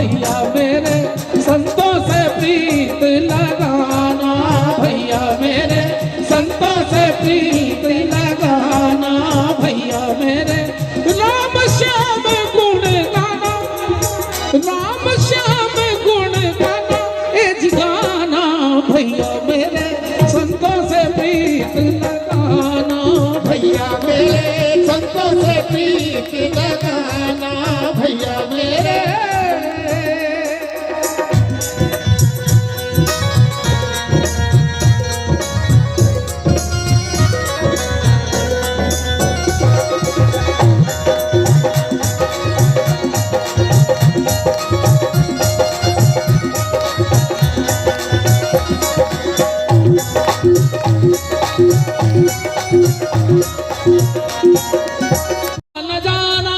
भैया मेरे संतों से प्रीत लगाना, भैया मेरे संतों से प्रीत लगाना, भैया मेरे राम श्याम गुण गाना, राम श्याम गुण गाना ए जिगाना, भैया मेरे संतों से प्रीत लगाना, भैया मेरे संतों से प्रीत लगाना, भैया मेरे। न जाना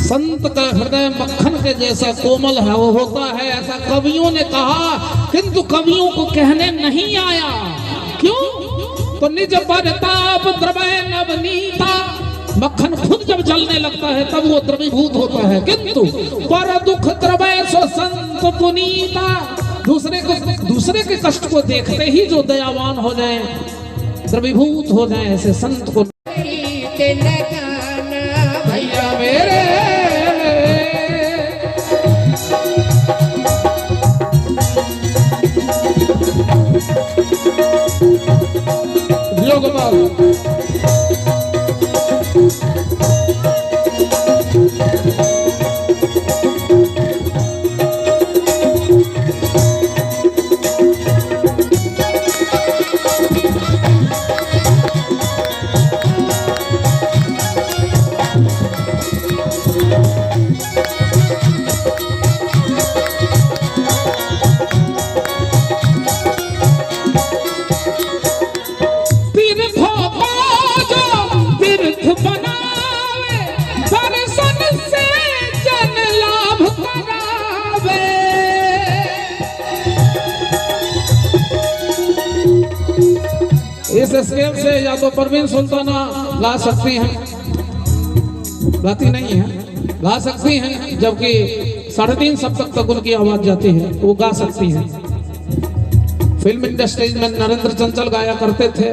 संत का हृदय मक्खन के जैसा कोमल है, वो होता है ऐसा कवियों ने कहा, किंतु कवियों को कहने नहीं आया। क्यों? तो निज परताप द्रवय नवनीता, मक्खन खुद जब जलने लगता है तब वो द्रवीभूत होता है, किंतु पर दुख द्रवय सो संत पुनीता, दूसरे के कष्ट को देखते ही जो दयावान हो जाए, द्रवीभूत हो जाए, ऐसे संत को लगाना, भैया मेरे। लो गोपाल इस स्केल से या तो परवीन सुल्ताना गा सकती हैं, गाती नहीं है, गा सकती हैं, जबकि 3.5 सप्तक तक उनकी आवाज जाती है, वो गा सकती हैं। फिल्म इंडस्ट्रीज में नरेंद्र चंचल गाया करते थे,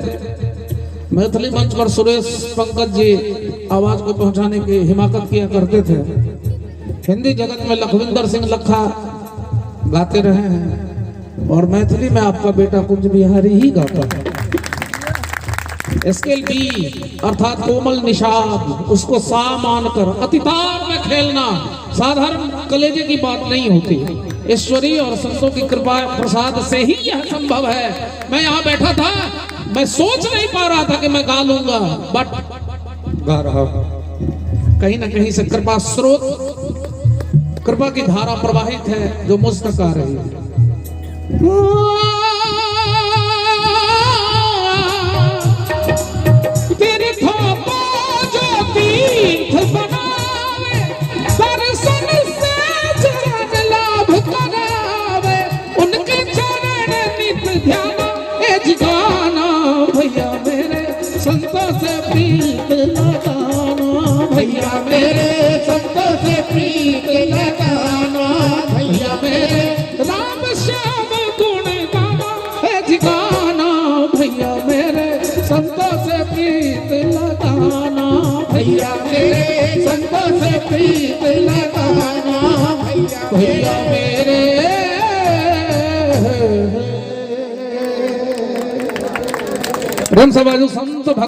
मैथिली मंच पर सुरेश पंकज जी आवाज को पहुंचाने की हिमाकत किया करते थे। हिंदी जगत में लखविंदर सिंह लखा गाते रहे हैं, और मैथिली में आपका बेटा कुंज बिहारी ही गाता है। स्केल बी अर्थात कोमल निषाद, उसको सा मानकर अतितार में खेलना साधारण कलेजे की बात नहीं होती। ईश्वरी और संतों की कृपा प्रसाद से ही यह संभव है। मैं यहाँ बैठा था, मैं सोच नहीं पा रहा था कि मैं गा लूंगा, बट गा रहा हूं। कहीं ना कहीं से कृपा स्रोत, कृपा की धारा प्रवाहित है जो मुझ तक आ रही है। भैया मेरे संतों से प्रीत लगाना, भैया मेरे संतों से प्रीत लगाना, भैया मेरे राम श्याम गुण गाना है जिगाना, भैया मेरे संतों से प्रीत लगाना, भैया मेरे संतों से प्रीत लगाना, भैया मेरे। रम सबाजू संत